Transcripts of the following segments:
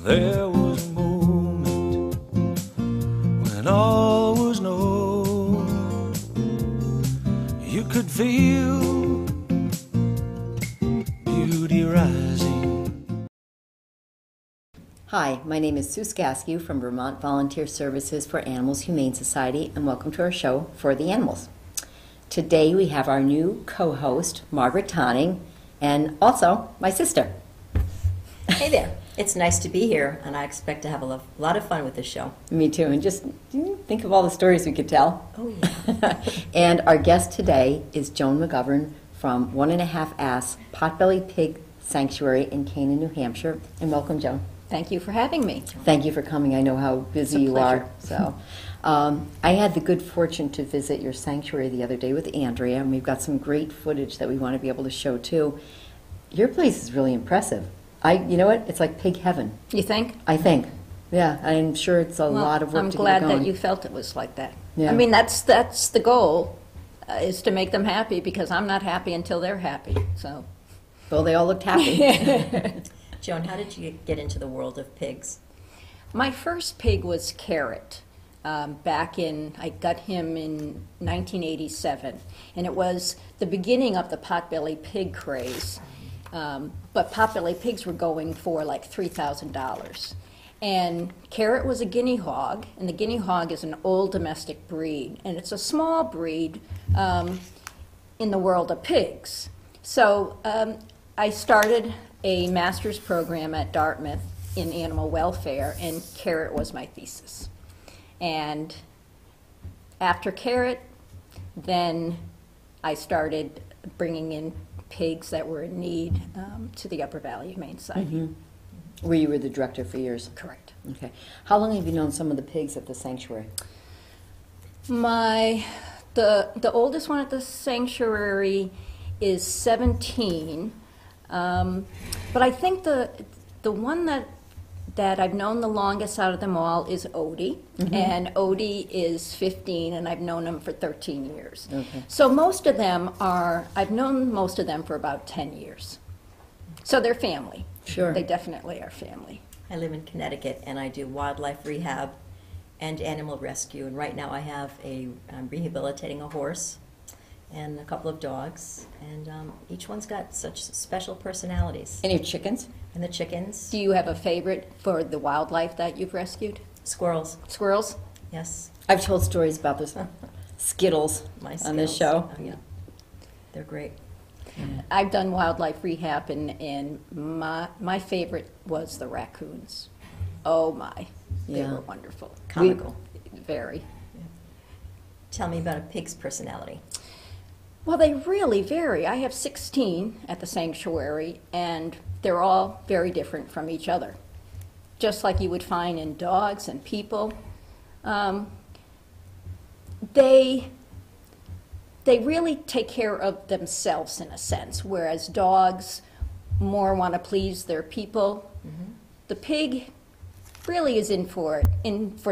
There was a moment when all was known. You could feel beauty rising. Hi, my name is Sue Skaskew from Vermont Volunteer Services for Animals Humane Society, and welcome to our show For the Animals. Today we have our new co-host, Margaret Tonning, and also my sister. Hey there. It's nice to be here, and I expect to have a lot of fun with this show. Me too, and just think of all the stories we could tell. Oh, yeah. And our guest today is Joan McGovern from 1.5 Ass Potbelly Pig Sanctuary in Canaan, New Hampshire. And welcome, Joan. Thank you for having me. Thank you for coming. I know how busy you are. So, I had the good fortune to visit your sanctuary the other day with Andrea, and we've got some great footage that we want to be able to show too. Your place is really impressive. You know what? It's like pig heaven. You think? I think. Yeah, I'm sure it's a lot of work to get going. I'm glad that you felt it was like that. Yeah. I mean, that's the goal, is to make them happy, because I'm not happy until they're happy. So. Well, they all looked happy. Joan, how did you get into the world of pigs? My first pig was Carrot. I got him in 1987, and it was the beginning of the potbelly pig craze. But potbelly pigs were going for like $3,000. And Carrot was a guinea hog, and the guinea hog is an old domestic breed, and it's a small breed in the world of pigs. So I started a master's program at Dartmouth in animal welfare, and Carrot was my thesis. And after Carrot, then I started bringing in pigs that were in need to the Upper Valley Humane Society. Mm-hmm. Where you were the director for years? Correct. Okay. How long have you known some of the pigs at the sanctuary? The oldest one at the sanctuary is 17, but I think the one that I've known the longest out of them all is Odie, mm-hmm. and Odie is 15, and I've known him for 13 years. Okay. So I've known most of them for about 10 years. So they're family. Sure. They definitely are family. I live in Connecticut, and I do wildlife rehab and animal rescue, and right now I'm rehabilitating a horse and a couple of dogs, and each one's got such special personalities. And your chickens? And the chickens. Do you have a favorite for the wildlife that you've rescued? Squirrels. Squirrels? Yes. I've told stories about this Skittles on this show. Oh, yeah. They're great. Yeah. I've done wildlife rehab, and my favorite was the raccoons. Oh my, they were wonderful. Comical. Very. Yeah. Tell me about a pig's personality. Well, they really vary. I have 16 at the sanctuary, and they're all very different from each other, just like you would find in dogs and people. They really take care of themselves in a sense, whereas dogs more want to please their people. Mm-hmm. The pig really is in for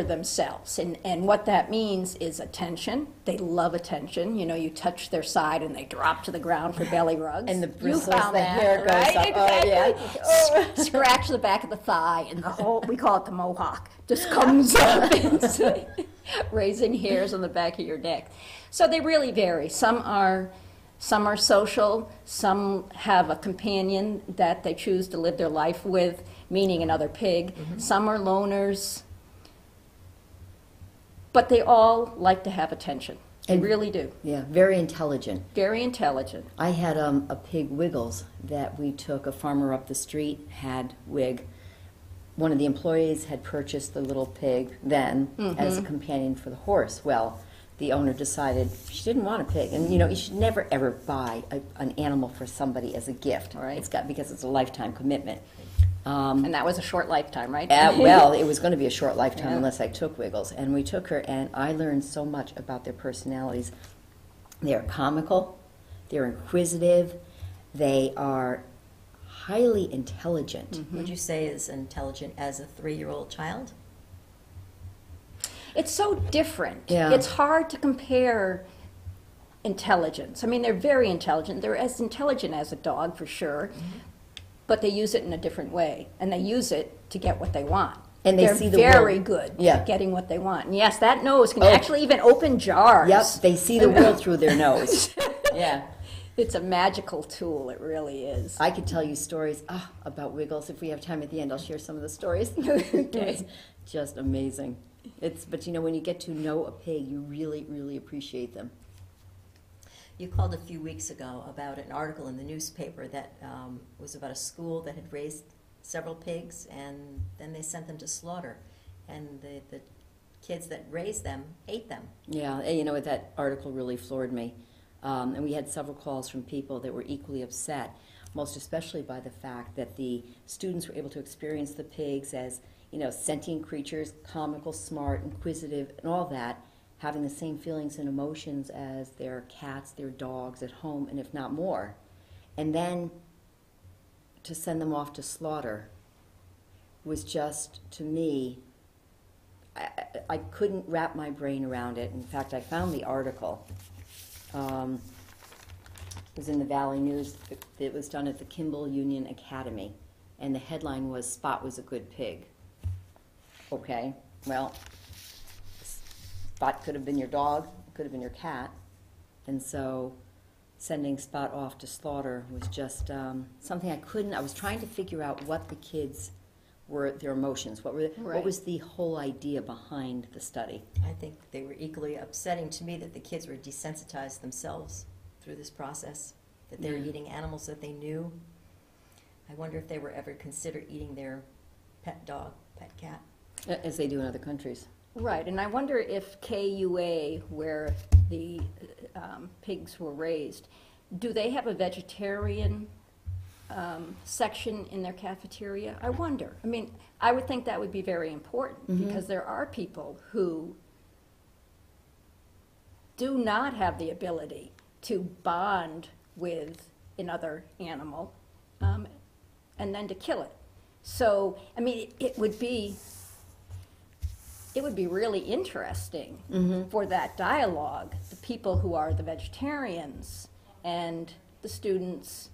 themselves, and what that means is attention. They love attention. You know, you touch their side and they drop to the ground for belly rugs. And the bristles, the hair goes right? up. Exactly. Oh, yeah. Scratch the back of the thigh, and we call it the mohawk, just comes up, raising hairs on the back of your neck. So they really vary. Some are social, some have a companion that they choose to live their life with, meaning another pig. Mm-hmm. Some are loners, but they all like to have attention. They really do. Yeah, very intelligent. Very intelligent. I had a pig, Wiggles, that we took. A farmer up the street had Wig. One of the employees had purchased the little pig then mm-hmm. as a companion for the horse. Well, the owner decided she didn't want a pig. And, you know, you should never, ever buy an animal for somebody as a gift. Right. Because it's a lifetime commitment. And that was a short lifetime, right? Well, it was going to be a short lifetime yeah. unless I took Wiggles. And we took her, and I learned so much about their personalities. They're comical. They're inquisitive. They are highly intelligent. Mm-hmm. Would you say as intelligent as a 3-year-old child? It's so different. Yeah. It's hard to compare intelligence. I mean, they're very intelligent. They're as intelligent as a dog, for sure. Mm-hmm. but they use it in a different way, and they use it to get what they want. And they They're see the very world. good Yeah. at getting what they want. And yes, that nose can actually even open jars. Yep, they see the world through their nose. Yeah. It's a magical tool, it really is. I could tell you stories about Wiggles. If we have time at the end, I'll share some of the stories. It's just amazing. But you know, when you get to know a pig, you really, really appreciate them. You called a few weeks ago about an article in the newspaper that was about a school that had raised several pigs, and then they sent them to slaughter. And the kids that raised them ate them. Yeah, you know, that article really floored me. And we had several calls from people that were equally upset, most especially by the fact that the students were able to experience the pigs as, you know, sentient creatures, comical, smart, inquisitive, and all that, having the same feelings and emotions as their cats, their dogs at home, and if not more. And then to send them off to slaughter was just, to me, I couldn't wrap my brain around it. In fact, I found the article. It was in the Valley News. It was done at the Kimball Union Academy, and the headline was, "Spot was a good pig." Okay, well, Spot could have been your dog, could have been your cat, and so sending Spot off to slaughter was just something I was trying to figure out what the kids were, their emotions, what was the whole idea behind the study. I think they were equally upsetting to me that the kids were desensitized themselves through this process, that they were eating animals that they knew. I wonder if they were ever considered eating their pet dog, pet cat. As they do in other countries. Right, and I wonder if KUA, where the pigs were raised, do they have a vegetarian section in their cafeteria? I wonder. I mean, I would think that would be very important because there are people who do not have the ability to bond with another animal and then to kill it. So, I mean, it would be really interesting for that dialogue, the people who are the vegetarians and the students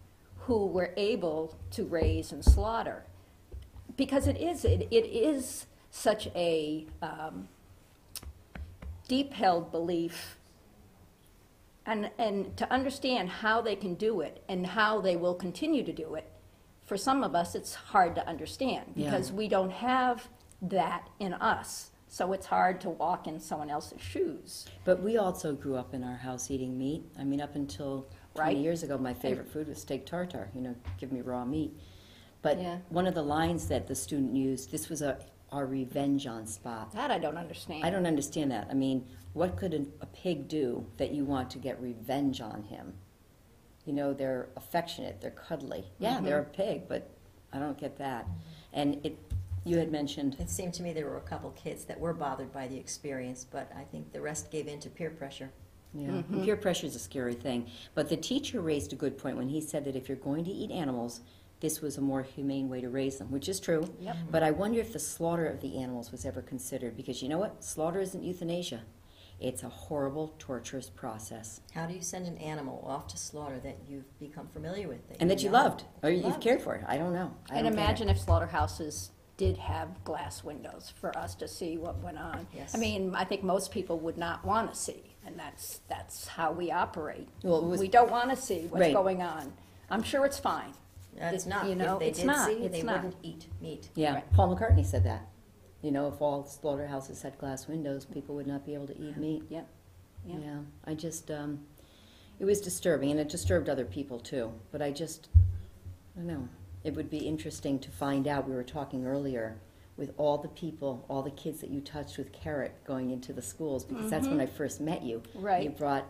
who were able to raise and slaughter. Because it is such a deep-held belief, and to understand how they can do it and how they will continue to do it, for some of us it's hard to understand because we don't have that in us. So it's hard to walk in someone else's shoes. But we also grew up in our house eating meat. I mean, up until 20 years ago, my favorite food was steak tartare, you know, give me raw meat. But one of the lines that the student used, this was our revenge on Spot. That I don't understand. I don't understand that. I mean, what could a pig do that you want to get revenge on him? You know, they're affectionate, they're cuddly. Yeah, they're a pig, but I don't get that. And you had mentioned... It seemed to me there were a couple kids that were bothered by the experience, but I think the rest gave in to peer pressure. Yeah, peer pressure is a scary thing. But the teacher raised a good point when he said that if you're going to eat animals, this was a more humane way to raise them, which is true. Yep. But I wonder if the slaughter of the animals was ever considered, because you know what? Slaughter isn't euthanasia. It's a horrible, torturous process. How do you send an animal off to slaughter that you've become familiar with? And that you loved, or you've cared for it. I don't know. And imagine if slaughterhouses did have glass windows for us to see what went on. Yes. I mean, I think most people would not want to see, and that's how we operate. Well, we don't want to see what's Right. going on. I'm sure it's fine. It's not. You know, if they it's did not. see, It's they not. wouldn't eat meat. Yeah, Right. Paul McCartney said that. You know, if all slaughterhouses had glass windows, people would not be able to eat meat. Yep. Yep. Yeah, I just, it was disturbing, and it disturbed other people too. But I don't know. It would be interesting to find out, we were talking earlier, with all the people, all the kids that you touched with Carrot going into the schools, because that's when I first met you. Right. You brought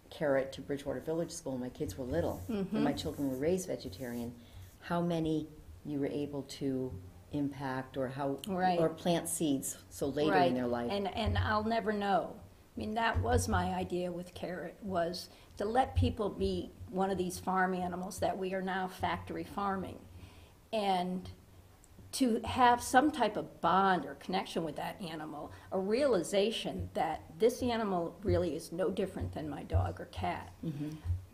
Carrot to Bridgewater Village School when my kids were little, and my children were raised vegetarian. How many you were able to impact, or how, Right. or plant seeds so later Right. in their life. And I'll never know. I mean, that was my idea with Carrot, was to let people be one of these farm animals that we are now factory farming, and to have some type of bond or connection with that animal, a realization that this animal really is no different than my dog or cat.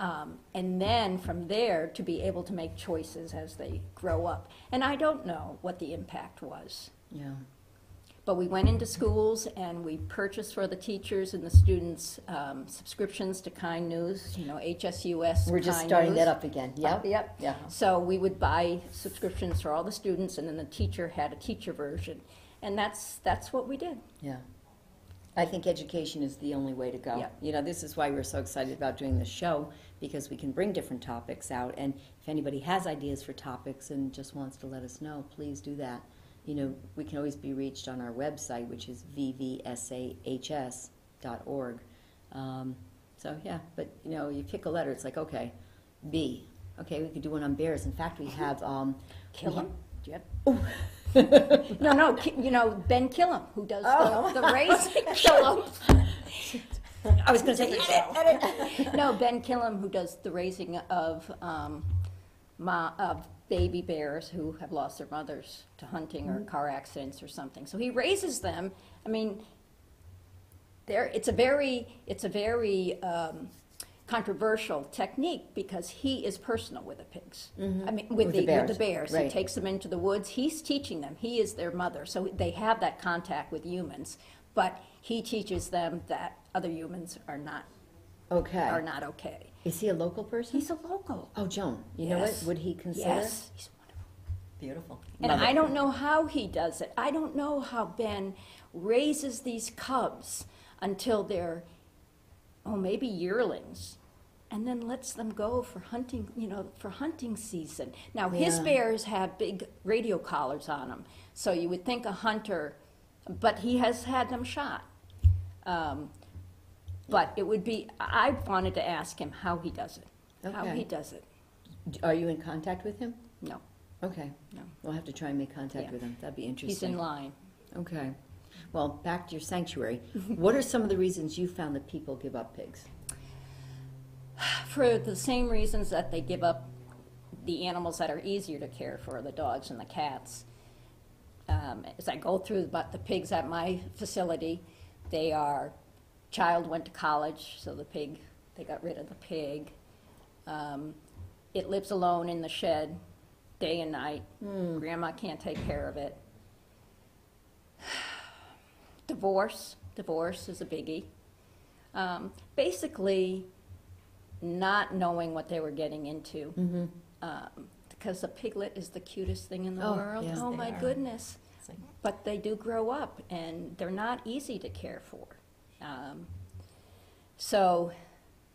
And then from there to be able to make choices as they grow up. And I don't know what the impact was. Yeah. But we went into schools and we purchased for the teachers and the students subscriptions to Kind News, HSUS. We're just Kind starting News. that up again. Yep. Yep. Yeah. So we would buy subscriptions for all the students, and then the teacher had a teacher version. And that's what we did. Yeah. I think education is the only way to go. Yeah. This is why we're so excited about doing this show, because we can bring different topics out. And if anybody has ideas for topics and just wants to let us know, please do that. We can always be reached on our website, which is vvsahs.org. But you pick a letter, it's like, okay, B. Okay, we could do one on bears. In fact, we have... Killam? No, Ben Killam, who does the raising. Killam. I was going to say, edit. No, Ben Killam, who does the raising of baby bears who have lost their mothers to hunting or car accidents or something. So he raises them. I mean, it's a very controversial technique because he is personal with the pigs. Mm-hmm. I mean, with the bears. Right. He takes them into the woods. He's teaching them. He is their mother, so they have that contact with humans. But he teaches them that other humans are not okay. Is he a local person? He's a local. Oh, Joan, you know what? Would he consider? Yes, he's wonderful. Beautiful. And I don't know how he does it. I don't know how Ben raises these cubs until they're, maybe yearlings, and then lets them go for hunting, for hunting season. Now, his bears have big radio collars on them, so you would think a hunter, but he has had them shot. But it would be, I wanted to ask him how he does it. Okay. How he does it. Are you in contact with him? No. Okay. No. We'll have to try and make contact with him. That'd be interesting. He's in line. Okay. Well, back to your sanctuary. What are some of the reasons you found that people give up pigs? For the same reasons that they give up the animals that are easier to care for, the dogs and the cats. As I go through the pigs at my facility, child went to college, so they got rid of the pig. It lives alone in the shed day and night. Grandma can't take care of it. Divorce is a biggie. Basically, not knowing what they were getting into. Because a piglet is the cutest thing in the world. Yes, oh my goodness. But they do grow up, and they're not easy to care for. So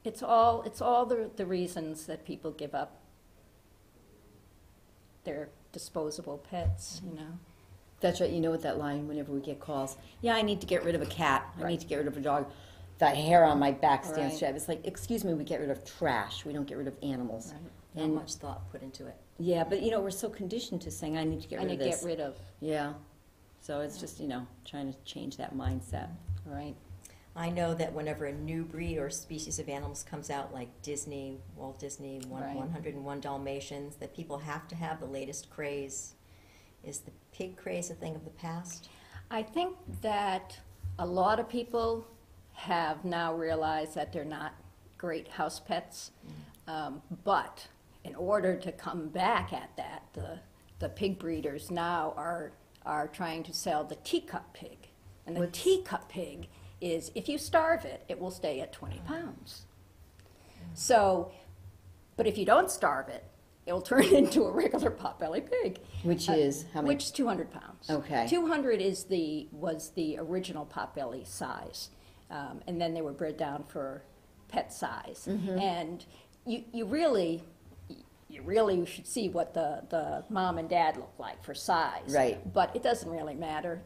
it's all the reasons that people give up their disposable pets, That's right. You know what that line, whenever we get calls, I need to get rid of a cat. I need to get rid of a dog. The hair on my back stands straight. It's like, excuse me, we get rid of trash. We don't get rid of animals. Right. And Not much thought put into it. Yeah, but we're so conditioned to saying, I need to get rid of this. Yeah. So it's just, trying to change that mindset. Right. I know that whenever a new breed or species of animals comes out, like Walt Disney, 101 Dalmatians, that people have to have the latest craze. Is the pig craze a thing of the past? I think that a lot of people have now realized that they're not great house pets. But in order to come back at that, the pig breeders now are trying to sell the teacup pig. And the teacup pig is, if you starve it, it will stay at 20 pounds. So, but if you don't starve it, it will turn into a regular potbelly pig. Which is how many? Which is 200 pounds. Okay. 200 was the original potbelly size. And then they were bred down for pet size. And you really should see what the mom and dad look like for size. Right. But it doesn't really matter.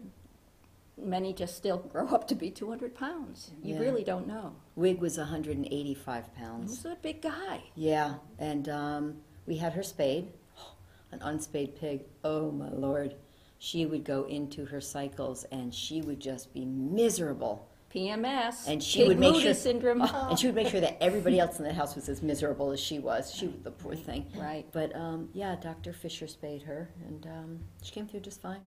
Many just still grow up to be 200 pounds. You really don't know. Wig was 185 pounds. He was a big guy. Yeah, and we had her spayed, an unspayed pig. Oh, my Lord. She would go into her cycles, and she would just be miserable. PMS, and she would make sure syndrome. And she would make sure that everybody else in the house was as miserable as she was. She was the poor thing. Right. But Dr. Fisher spayed her, and she came through just fine.